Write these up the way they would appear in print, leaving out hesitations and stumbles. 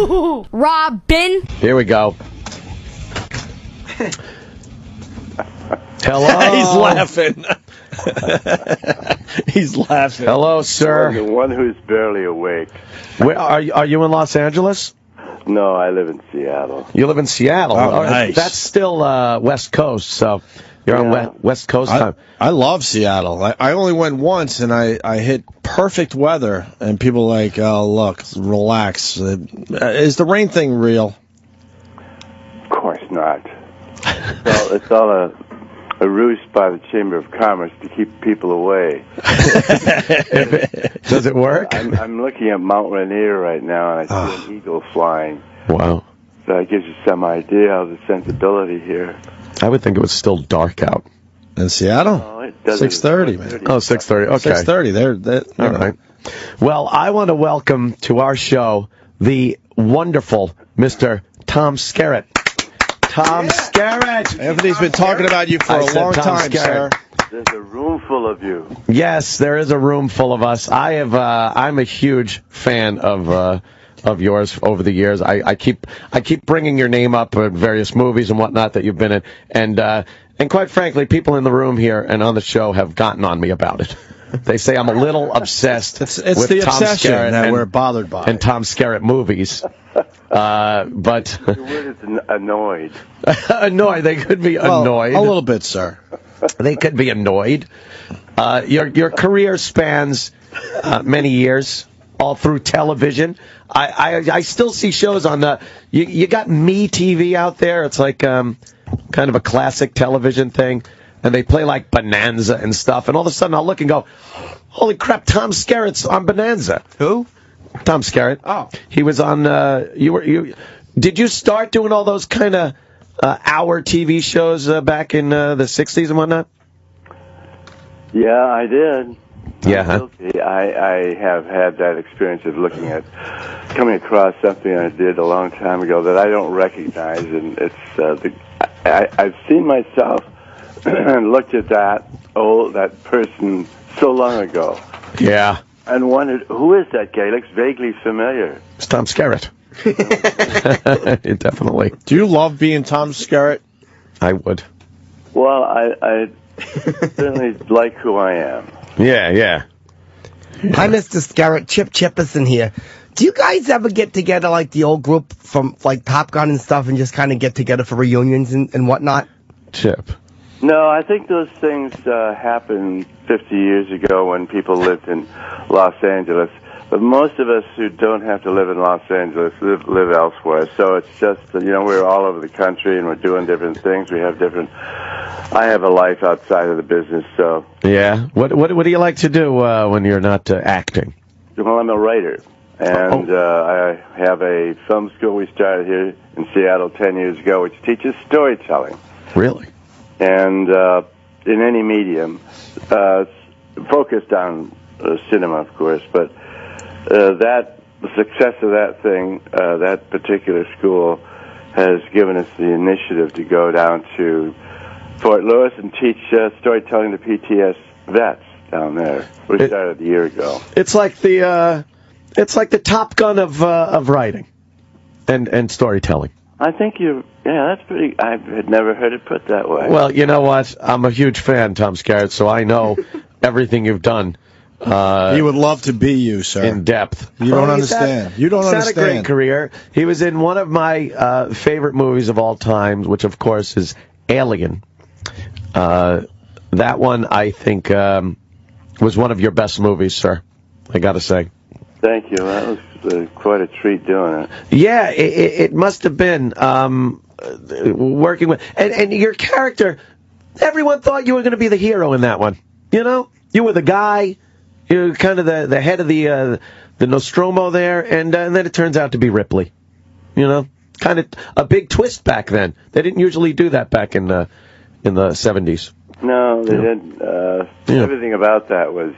HooHooHooRobin. Here we go. Hello. He's laughing. He's laughing. Hello, sir. The one who's barely awake. Where, are you in Los Angeles? No, I live in Seattle. You live in Seattle. Oh, nice. That's still West Coast, so you're on West Coast time. I love Seattle. I only went once, and I hit perfect weather, and people are like, oh, look, relax. Is the rain thing real? Of course not. It's all a ruse by the Chamber of Commerce to keep people away. Does it work? I'm looking at Mount Rainier right now, and I see an eagle flying. Wow. So that gives you some idea of the sensibility here. I would think it was still dark out. In Seattle? Oh, it doesn't. 6:30, man. Oh, 6:30. Okay. 6:30. They're all right. Well, I want to welcome to our show the wonderful Mr. Tom Skerritt. Tom Skerritt. Anthony's been talking about you for a long time, sir. There's a room full of you. Yes, there is a room full of us. I'm a huge fan of yours over the years. I keep bringing your name up in various movies and whatnot that you've been in, and quite frankly, people in the room here and on the show have gotten on me about it. They say I'm a little obsessed. It's with the Tom obsession Skerritt that and, we're bothered by. And Tom Skerritt movies. But The word is annoyed. annoyed. They could be annoyed. A little bit, sir. They could be annoyed. Your career spans many years, all through television. I still see shows on the. You got Me TV out there. It's like kind of a classic television thing, and they play like Bonanza and stuff. And all of a sudden, I'll look and go, "Holy crap! Tom Skerritt's on Bonanza." Who? Tom Skerritt. Oh, he was on. You did you start doing all those kind of hour TV shows back in the '60s and whatnot? Yeah, I did. Yeah. I'm guilty. I have had that experience of coming across something I did a long time ago that I don't recognize, and it's I've seen myself and looked at that person so long ago. Yeah. And wondered, who is that guy? He looks vaguely familiar. It's Tom Skerritt. Definitely. Do you love being Tom Skerritt? I would. Well, I certainly like who I am. Yeah. Hi, Mr. Skerritt. Chip is in here. Do you guys ever get together like the old group from like Top Gun and stuff and just kind of get together for reunions and whatnot? Chip. No, I think those things happened 50 years ago when people lived in Los Angeles. But most of us who don't have to live in Los Angeles live elsewhere. So it's just, we're all over the country and we're doing different things. I have a life outside of the business, so. Yeah. What do you like to do when you're not acting? Well, I'm a writer. And I have a film school we started here in Seattle 10 years ago, which teaches storytelling. Really? And in any medium, focused on cinema, of course, but the success of that thing, that particular school, has given us the initiative to go down to Fort Lewis and teach storytelling to PTS vets down there. We started a year ago. It's like the Top Gun of writing and storytelling. I think that's pretty. I had never heard it put that way. Well, you know what? I'm a huge fan, Tom Skerritt, so I know everything you've done. He would love to be you, sir. In depth. You don't understand. You don't understand. He's had a great career. He was in one of my favorite movies of all time, which, of course, is Alien. That one, I think, was one of your best movies, sir. I got to say. Thank you. That was quite a treat doing it. Yeah, it must have been working with... And your character, everyone thought you were going to be the hero in that one. You know? You were the guy. You were kind of the head of the Nostromo there, and then it turns out to be Ripley. You know? Kind of a big twist back then. They didn't usually do that back in the 70s. No, they didn't. Everything about that was...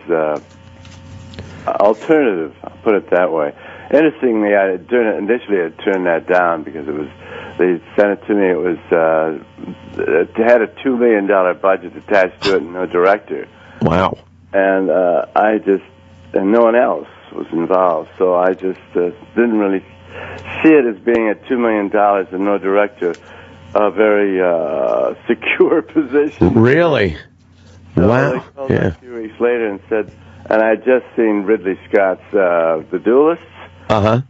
alternative, I'll put it that way. Interestingly, initially I turned that down because they sent it to me, it had a $2 million budget attached to it and no director. Wow. And and no one else was involved, so I just didn't really see it as being at $2 million and no director, a very secure position. Really? So Wow. They called me a few weeks later and said, and I had just seen Ridley Scott's The Duelists. Uh-huh.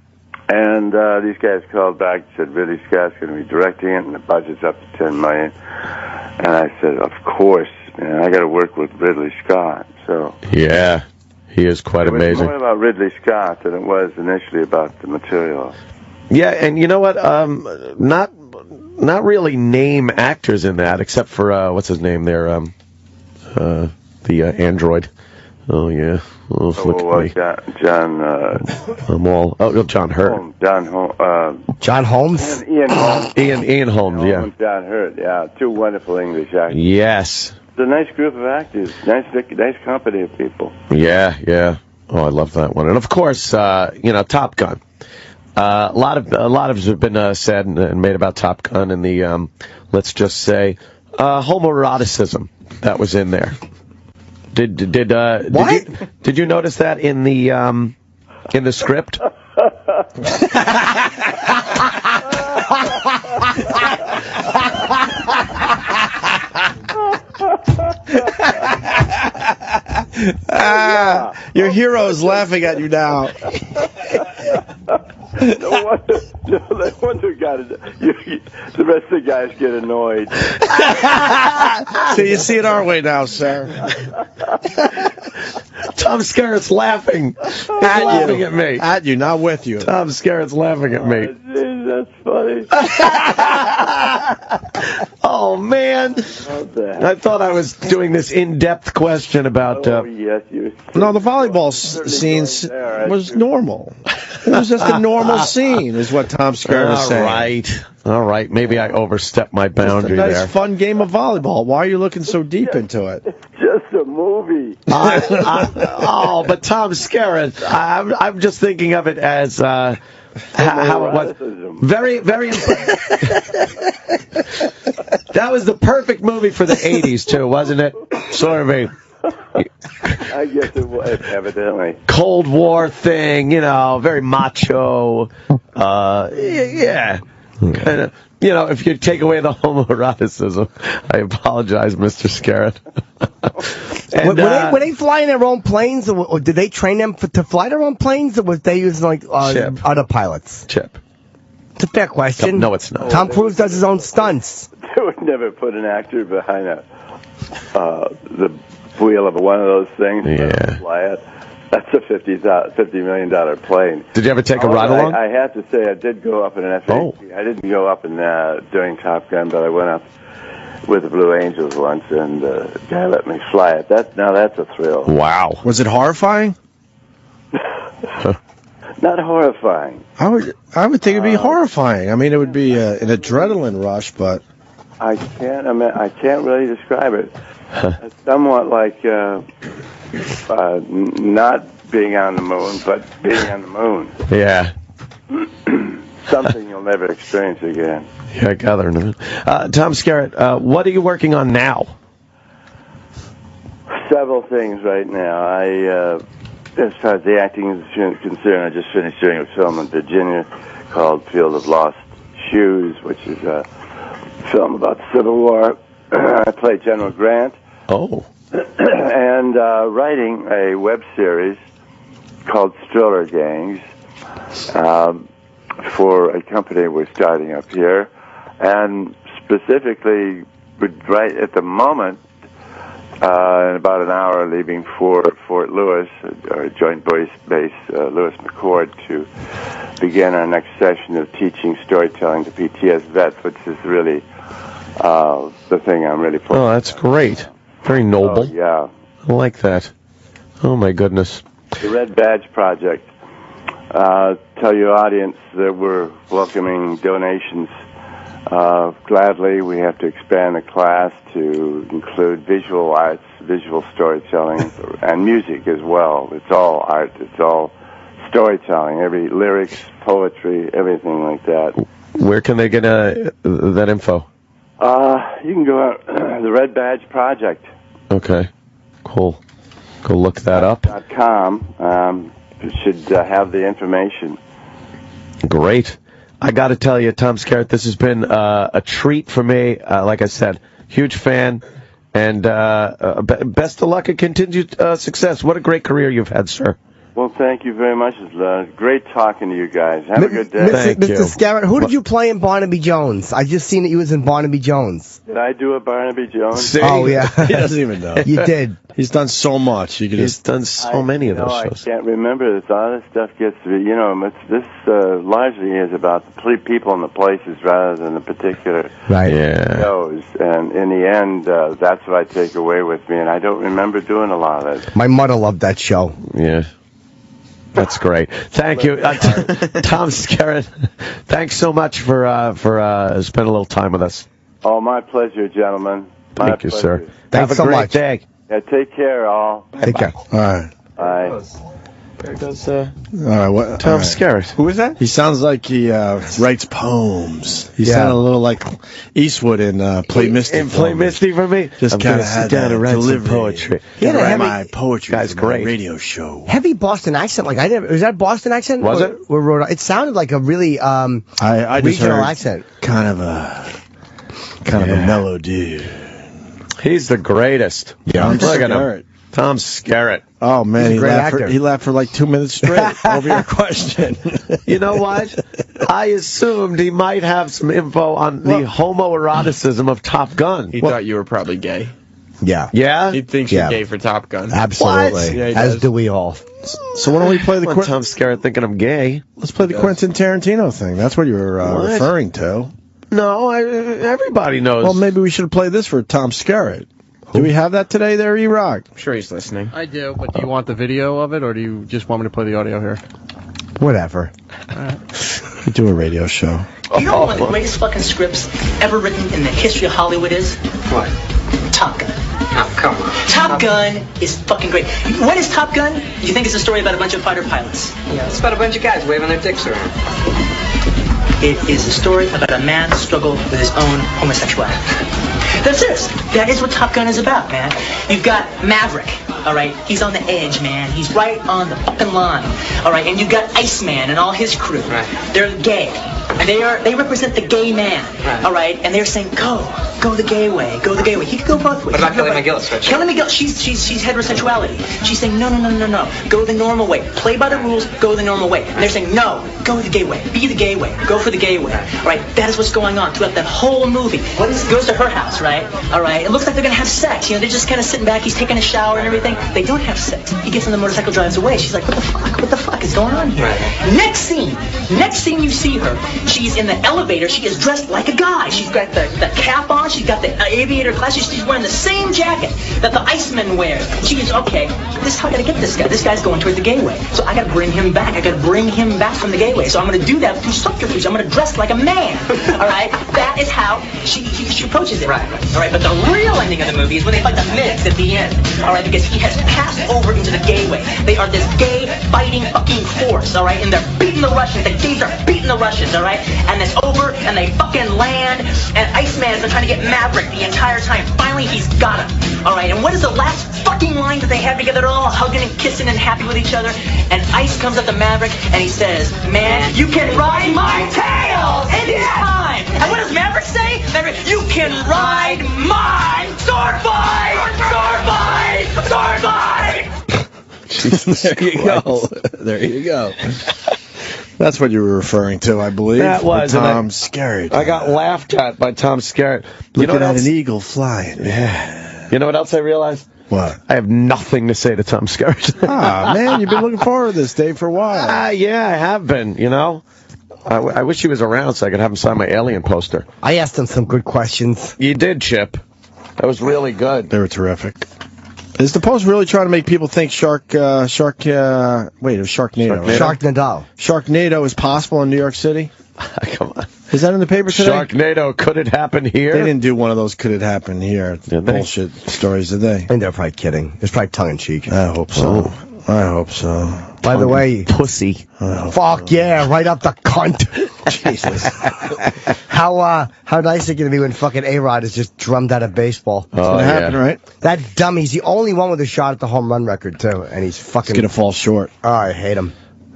And these guys called back and said, Ridley Scott's going to be directing it, and the budget's up to $10 million. And I said, of course, man, I got to work with Ridley Scott. So Yeah, he is quite it was amazing. more about Ridley Scott than it was initially about the material. Yeah, and you know what? Not really name actors in that, except for what's his name there? The android. Oh yeah. Oh, look at me. John. I'm all. Oh, John Hurt. John Holmes. Ian Holmes. Ian Holmes. Yeah. John Hurt. Yeah, two wonderful English actors. Yes. It's a nice group of actors. Nice company of people. Yeah, yeah. Oh, I love that one. And of course, Top Gun. A lot of have been said and made about Top Gun and the let's just say homoeroticism that was in there. Did you notice that in the script? Your hero's laughing at you now. No wonder the rest of the guys get annoyed. So you see it our way now, sir. Tom Skerritt's laughing. He's laughing at me. At you, not with you. Tom Skerritt's laughing at me. Geez, that's funny. Oh, man. I thought I was doing this in-depth question about... yes, you... No, the volleyball scenes was normal. It was just a normal scene, is what Tom Skerritt is saying. All right. Maybe I overstepped my boundary there. It's a there. nice, fun game of volleyball. Why are you looking so deep into it? It's just a movie. But Tom Skerritt, I'm just thinking of it as... how it was very, very. That was the perfect movie for the '80s too, wasn't it? Sort of a. I guess it was, evidently. Cold War thing, very macho. Yeah. Kind of, if you take away the homoeroticism, I apologize, Mr. Skerritt. And, were they flying their own planes, or did they train them to fly their own planes, or was they using other pilots? Chip. It's a fair question. No, it's not. Tom Cruise does his own stunts. They would never put an actor behind the wheel of one of those things and fly it. That's a $50 million plane. Did you ever take a ride along? I have to say, I did go up in an FA. Oh. I didn't go up during Top Gun, but I went up with the Blue Angels once, and the guy let me fly it. That's a thrill. Wow. Was it horrifying? Not horrifying. I would think it'd be horrifying. I mean, it would be an adrenaline rush, but I can't really describe it. It's somewhat like not being on the moon, but being on the moon. Yeah. Something you'll never experience again. Yeah, I gather. Tom Skerritt, what are you working on now? Several things right now. As far as the acting is concerned, I just finished doing a film in Virginia called Field of Lost Shoes, which is a film about the Civil War. I played General Grant. Oh. And writing a web series called Stroller Gangs for a company we're starting up here, and specifically would write at the moment in about an hour leaving for Fort Lewis, our joint base Lewis McCord, to begin our next session of teaching storytelling to PTS vets, which is really the thing I'm really focused on. Oh, that's great. Very noble. Yeah. I like that. Oh, my goodness. The Red Badge Project. Tell your audience that we're welcoming donations gladly. We have to expand the class to include visual arts, visual storytelling, and music as well. It's all art. It's all storytelling. Every lyrics, poetry, everything like that. Where can they get that info? You can go out the Red Badge Project. Okay, cool. Go look that up. .com. It should have the information. Great. I got to tell you, Tom Skerritt, this has been a treat for me. Like I said, huge fan. And best of luck and continued success. What a great career you've had, sir. Well, thank you very much. It's great talking to you guys. Have a good day. Mr. Skerritt, who did you play in Barnaby Jones? I just seen that you was in Barnaby Jones. Did I do a Barnaby Jones? See? Oh, yeah. He doesn't even know. You did. He's done so much. He's done so many of those shows. I can't remember. All this stuff gets to be, this largely is about the people and the places rather than the particular shows. And in the end, that's what I take away with me. And I don't remember doing a lot of that. My mother loved that show. Yeah. That's great. Thank you, Tom Skerritt. Thanks so much for spending a little time with us. Oh, my pleasure, gentlemen. Thank you, sir. Thanks Have a so great much. day. Yeah, take care, all. Take care. All right. Bye. There goes All right. What? Tom Skerritt. Who is that? He sounds like he writes poems. He Yeah. sounded a little like Eastwood in Play Misty. And Play Misty for me. Just I'm kind gonna of sit had down that and write some delivery. poetry. He had a Write heavy- my poetry. Guy's for my great. radio show. Heavy Boston accent. Like I never. Was that Boston accent? Was Or- it? or Rhode- It sounded like a really I just regional heard accent. kind of a mellow dude. He's the greatest. Yeah, Look at him. Skerritt. Tom Skerritt. Oh man, He's a he great laughed, actor. he laughed for like 2 minutes straight over your question. You know what? I assumed he might have some info on the homoeroticism of Top Gun. He thought you were probably gay. Yeah. Yeah? He thinks Yeah. you're gay for Top Gun. Absolutely. What? Yeah, he As does. do we all. So why don't we play the Come on, Tom Skerritt thinking I'm gay. let's play the Quentin Tarantino thing. That's what you were What? referring to. No, everybody knows. Well, maybe we should play this for Tom Skerritt. Do we have that today there, E-Rock? I'm sure he's listening. I do, but do you want the video of it, or do you just want me to play the audio here? Whatever. We do a radio show. You know what one of the greatest fucking scripts ever written in the history of Hollywood is? What? Top Gun. Oh, come on. Top Gun is fucking great. What is Top Gun? You think it's a story about a bunch of fighter pilots. Yeah, it's about a bunch of guys waving their dicks around. It is a story about a man's struggle with his own homosexuality. That's this. That is what Top Gun is about, man. You've got Maverick, all right? He's on the edge, man. He's right on the fucking line, all right? And you've got Iceman and all his crew. Right. They're gay. They represent the gay man, Right. all right? And they're saying, go the gay way, go the gay way. He could go both ways. What about He could go Kelly both- McGillis? What's she- Kelly McGillis, she's heterosexuality. She's saying, no. Go the normal way. Play by the rules, go the normal way. And they're saying, no, go the gay way. Be the gay way. Go for the gay way. All right, that is what's going on throughout that whole movie. Goes to her house, right? All right, it looks like they're going to have sex. You know, they're just kind of sitting back. He's taking a shower and everything. They don't have sex. He gets on the motorcycle, drives away. She's like, what the fuck? What the fuck is going on here? Right. Next scene you see her. She's in the elevator. She is dressed like a guy. She's got the cap on. She's got the aviator glasses. She's wearing the same jacket that the Iceman wears. She is, okay, this is how I got to get this guy. This guy's going toward the gay way. So I got to bring him back. I got to bring him back from the gay way. So I'm going to do that through subterfuge. I'm going to dress like a man. All right? That is how she approaches it. Right. All right, but the real ending of the movie is when they fight the Migs at the end. All right, because he has passed over into the gay way. They are this gay fighting fucking force. All right, and they're beating the Russians. The gays are beating the Russians. All right, and it's over, and they fucking land. And Iceman has been trying to get Maverick the entire time. Finally, he's got him. All right, and what is the last fucking line that they have together? They're all hugging and kissing and happy with each other. And Ice comes up to Maverick, and he says, "Man, you can ride my tail anytime." And what does Maverick say? Maverick, "You can ride my sword fight! Sword fight! Sword fight!" There you go. There you go. That's what you were referring to, I believe. That was, with and Tom Skerritt. I got laughed at by Tom Skerritt. Looking at else? an eagle flying. Yeah. You know what else I realized? What? I have nothing to say to Tom Skerritt. Ah, man, you've been looking forward to this day for a while. Yeah, I have been, you know. I wish he was around so I could have him sign my Alien poster. I asked him some good questions. You did, Chip. That was really good. They were terrific. Is the Post really trying to make people think it was Sharknado. Sharknado. Sharknado is possible in New York City? Come on. Is that in the paper today? Sharknado, could it happen here? They didn't do one of those could it happen here Did they? bullshit stories, did they? And they're probably kidding. It's probably tongue-in-cheek. I hope so. I hope so. By the way, Pussy. fuck yeah, right up the cunt. Jesus. How nice is it going to be when fucking A-Rod is just drummed out of baseball? It's going to happen, right? That dummy's the only one with a shot at the home run record, too. And he's fucking... It's going to fall short. Oh, I hate him.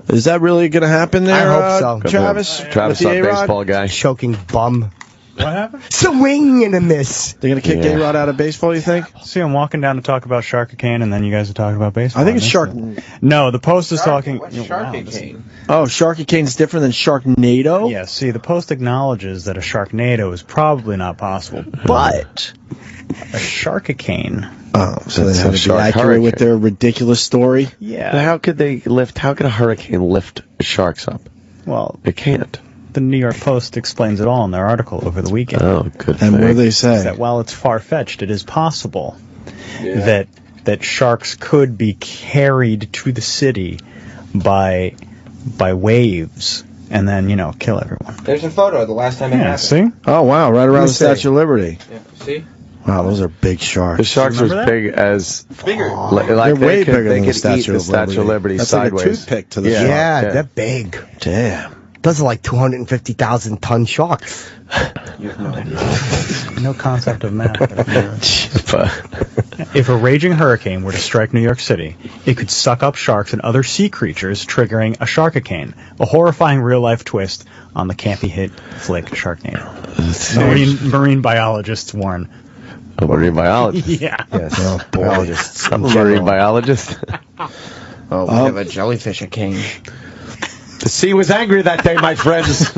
Is that really going to happen there, I hope so. Travis? Travis, with the A-Rod? baseball guy. Choking bum. What happened? Swing and a miss. They're going to kick A-Rod out of baseball, you think? See, I'm walking down to talk about Sharkicane, and then you guys are talking about baseball. I think it's Shark. No, the Post is talking. What's Sharkicane? Oh, Sharkicane's different than Sharknado? Yeah, see, the Post acknowledges that a Sharknado is probably not possible, but a Sharkicane. Oh, so they That's have a to be shark accurate with hurricane. their ridiculous story? But Yeah. how could a hurricane lift sharks up? Well, It can't. the New York Post explains it all in their article over the weekend. Oh, good And what do thing. they Is say? that while it's far-fetched, it is possible that sharks could be carried to the city by waves and then, kill everyone. There's a photo of the last time it Yeah, happened. see? Oh, wow, right around the see. Statue of Liberty. Yeah, see? Wow, those are big sharks. The sharks are as Remember that? big as Bigger. like They're way bigger they than the could Statue eat the of Statue of Liberty That's sideways. like a toothpick to the Yeah. shark. Yeah, yeah. they're big. Damn. Those are like 250,000 ton sharks. No concept of math. But- If a raging hurricane were to strike New York City, it could suck up sharks and other sea creatures, triggering a Sharkicane, a horrifying real-life twist on the campy hit flick Sharknado. Marine biologists warn. A marine biologist. Yeah. Yes. Oh, biologists. A marine biologist. Oh, we have a jellyfish king. The sea was angry that day, my friends.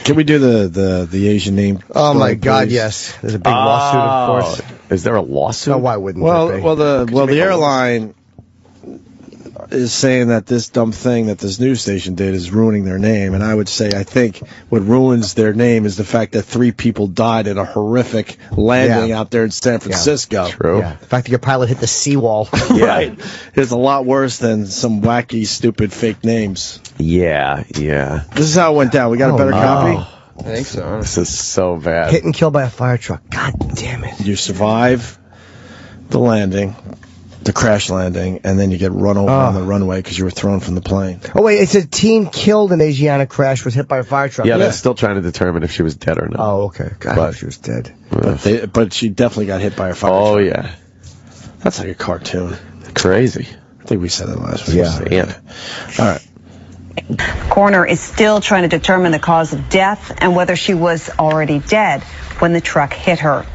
Can we do the Asian name? Oh my story, God! please? Yes, there's a big lawsuit, of course. Is there a lawsuit? So why wouldn't Well, there be? the airline is saying that this dumb thing that this news station did is ruining their name, and I would say I think what ruins their name is the fact that 3 people died in a horrific landing out there in San Francisco. True. Yeah, the fact that your pilot hit the seawall. Right. It's a lot worse than some wacky, stupid fake names. Yeah. This is how it went down. We got a better copy. I think so. This is so bad. Hit and killed by a fire truck. God damn it. You survive the landing, the crash landing, and then you get run over on the runway because you were thrown from the plane. Oh wait, it's a teen killed in Asiana crash, was hit by a fire truck. Yeah, they're still trying to determine if she was dead or not. Oh, okay. God, I But- hope she was dead. But she definitely got hit by a fire Oh, truck. yeah. That's like a cartoon. Crazy. I think we said it last week. Yeah. All right. Coroner is still trying to determine the cause of death and whether she was already dead when the truck hit her.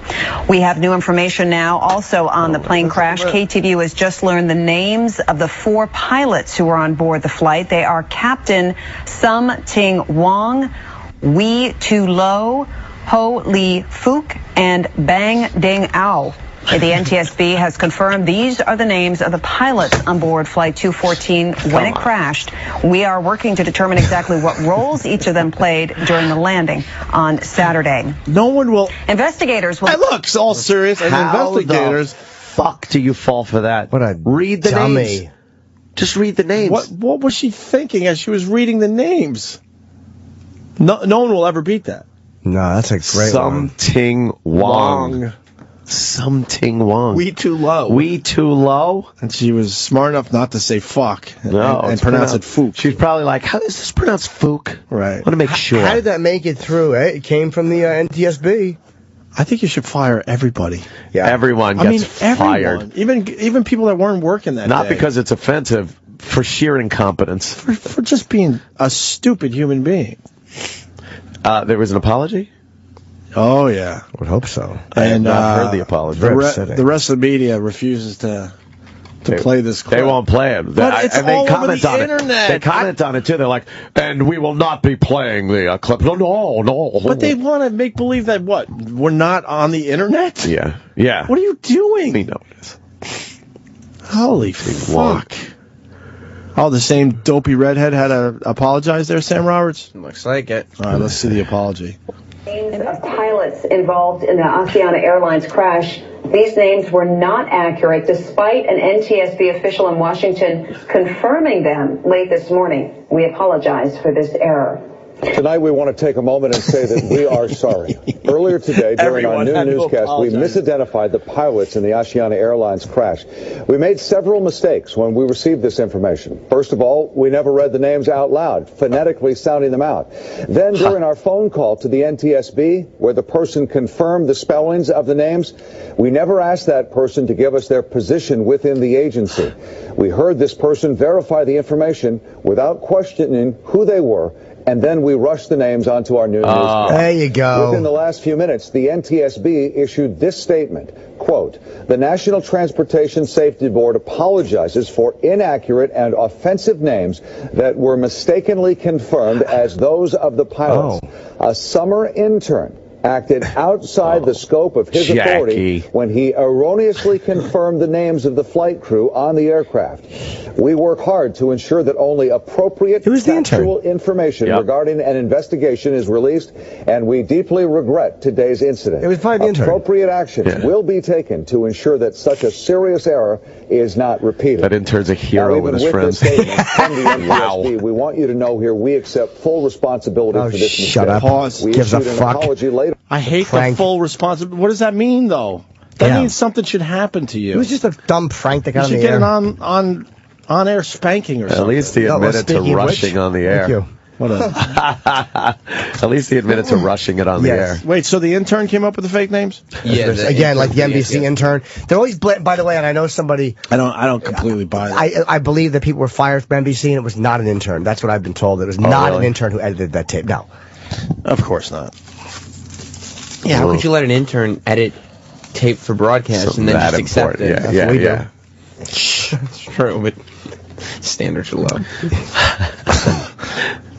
We have new information now also on the plane crash. KTVU has just learned the names of the 4 pilots who were on board the flight. They are Captain Sum Ting Wong, Wee Tu Lo, Ho Lee Fook, and Bang Ding Ao. The NTSB has confirmed these are the names of the pilots on board Flight 214 when it crashed. We are working to determine exactly what roles each of them played during the landing on Saturday. No one will. Investigators will. Hey, look, it's all serious. And How investigators. the fuck do you fall for that? What a read the dummy. names. Just read the names. What was she thinking as she was reading the names? No one will ever beat that. No, that's a great one. Something Wong. Something Wong. We too low. We too low? And she was smart enough not to say fuck No. and it's pronounce it fook. She's probably like, how is this pronounced fook? Right. I want to make sure. How did that make it through? It came from the NTSB. I think you should fire everybody. Yeah. Everyone gets fired. Everyone. Even people that weren't working that Not day. because it's offensive, for sheer incompetence. For just being a stupid human being. There was an apology? Oh, yeah. I would hope so. I have And not heard the apology. The upsetting. rest of the media refuses to play this clip. They won't play it. But it's and they all comment over the on internet. it. They comment on it too. They're like, and we will not be playing the clip. No. But they want to make believe that what? We're not on the internet? Yeah. What are you doing? We know it is. Holy fuck. Oh, the same dopey redhead had to apologize there, Sam Roberts? Looks like it. All right, let's see the apology. Names of pilots involved in the Asiana Airlines crash. These names were not accurate, despite an NTSB official in Washington confirming them late this morning. We apologize for this error. Tonight we want to take a moment and say that we are sorry. Earlier today, during our Everyone new had to newscast, we apologize. misidentified the pilots in the Asiana Airlines crash. We made several mistakes when we received this information. First of all, we never read the names out loud, phonetically sounding them out. Then, during our phone call to the NTSB, where the person confirmed the spellings of the names, we never asked that person to give us their position within the agency. We heard this person verify the information without questioning who they were, and then we rushed the names onto our new newscast. There you go. Within the last few minutes, the NTSB issued this statement, quote, "The National Transportation Safety Board apologizes for inaccurate and offensive names that were mistakenly confirmed as those of the pilots. A summer intern acted outside the scope of his authority when he erroneously confirmed the names of the flight crew on the aircraft. We work hard to ensure that only appropriate factual information regarding an investigation is released, and we deeply regret today's incident. It was probably the intern. Appropriate actions will be taken to ensure that such a serious error is not repeated." That intern's a hero with his friends. This statement from the NTSB, we want you to know here we accept full responsibility for this mistake. shut up. Pause. We Gives a issued an fuck. apology later. I hate the full responsibility. What does that mean, though? That means something should happen to you. It was just a dumb prank that got You on should the get air. an on-air spanking or something. At least he admitted to rushing on the air. Thank you. What At least he admitted to rushing it on the air. Wait, so the intern came up with the fake names? Yeah, again, like the NBC intern. They're always by the way, and I know somebody. I don't completely buy that. I believe that people were fired from NBC, and it was not an intern. That's what I've been told. It was not an intern who edited that tape. No, of course not. Yeah, how could you let an intern edit tape for broadcast and then just accept it? Yeah, yeah, yeah. It's true, but standards are low.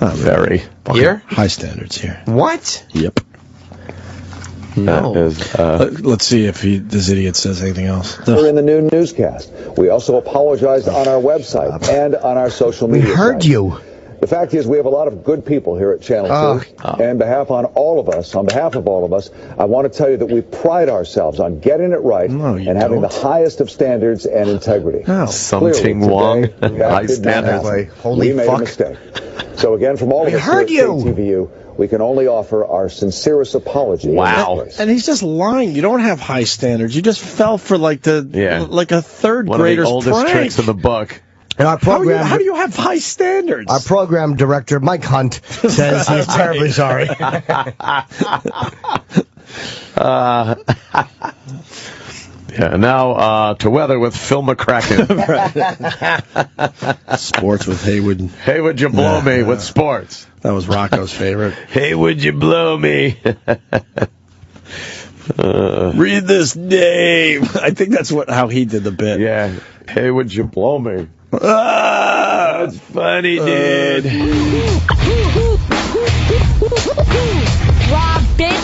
Not very. Here? High standards here. What? Yep. No. Let's see if this idiot says anything else. We're in the new newscast. We also apologized on our website and on our social media. we heard you. The fact is, we have a lot of good people here at Channel 2. And on behalf of all of us, I want to tell you that we pride ourselves on getting it right and having the highest of standards and integrity. Something Wong. High standards. Holy we made a mistake. So again, from all of us here at KTVU, we can only offer our sincerest apology. Wow. And he's just lying. You don't have high standards. You just fell for like a third One grader's of the oldest prank. tricks in the book. And our program, how do you have high standards? Our program director, Mike Hunt, says he's terribly sorry. Yeah, now to weather with Phil McCracken. Sports with Haywood. Hey, would you blow me with sports? That was Rocco's favorite. Hey, would you blow me? Read this name. I think that's how he did the bit. Yeah. Hey, would you blow me? That's funny, dude. Robin,